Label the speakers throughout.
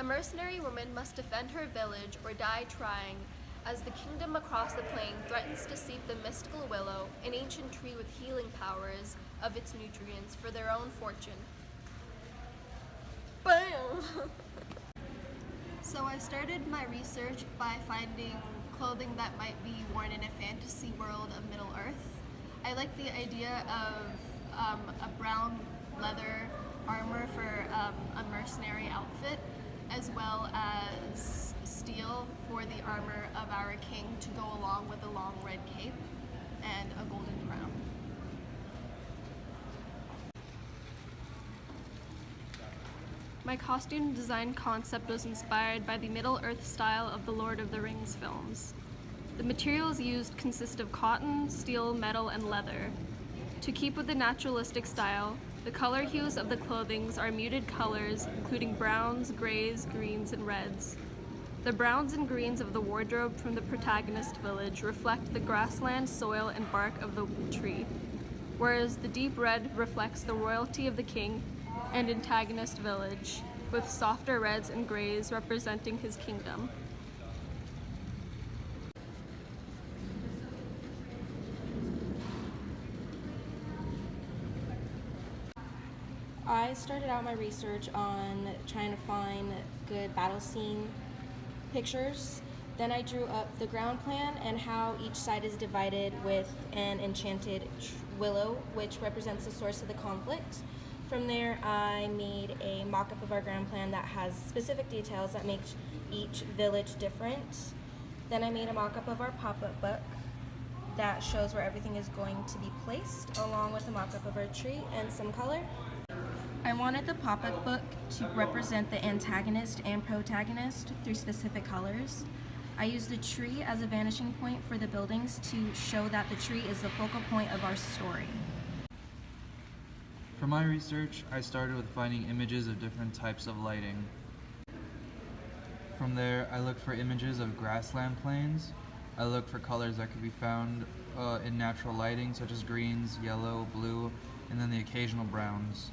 Speaker 1: mercenary woman must defend her village or die trying, as the kingdom across the plain threatens to seep the mystical Willow, an ancient tree with healing powers, of its nutrients for their own fortune. Bam! So I started my research by finding clothing that might be worn in a fantasy world of Middle Earth. I like the idea of a brown leather armor for a mercenary outfit, as well as steel for the armor of our king to go along with a long red cape and a golden crown. My costume design concept was inspired by the Middle-earth style of the Lord of the Rings films. The materials used consist of cotton, steel, metal, and leather. To keep with the naturalistic style, the color hues of the clothing are muted colors, including browns, grays, greens, and reds. The browns and greens of the wardrobe from the protagonist village reflect the grassland, soil, and bark of the tree, whereas the deep red reflects the royalty of the king and antagonist village, with softer reds and grays representing his kingdom.
Speaker 2: I started out my research on trying to find good battle scene pictures. Then I drew up the ground plan and how each side is divided with an enchanted willow, which represents the source of the conflict. From there, I made a mock-up of our ground plan that has specific details that make each village different. Then I made a mock-up of our pop-up book that shows where everything is going to be placed, along with a mock-up of our tree and some color. I wanted the pop-up book to represent the antagonist and protagonist through specific colors. I used the tree as a vanishing point for the buildings to show that the tree is the focal point of our story.
Speaker 3: For my research, I started with finding images of different types of lighting. From there, I looked for images of grassland plains. I looked for colors that could be found in natural lighting, such as greens, yellow, blue, and then the occasional browns.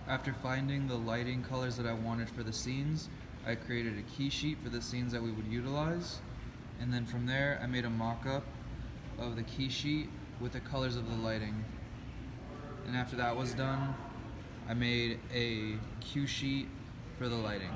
Speaker 3: After finding the lighting colors that I wanted for the scenes, I created a key sheet for the scenes that we would utilize. And then from there, I made a mock-up of the key sheet with the colors of the lighting. And after that was done, I made a cue sheet for the lighting.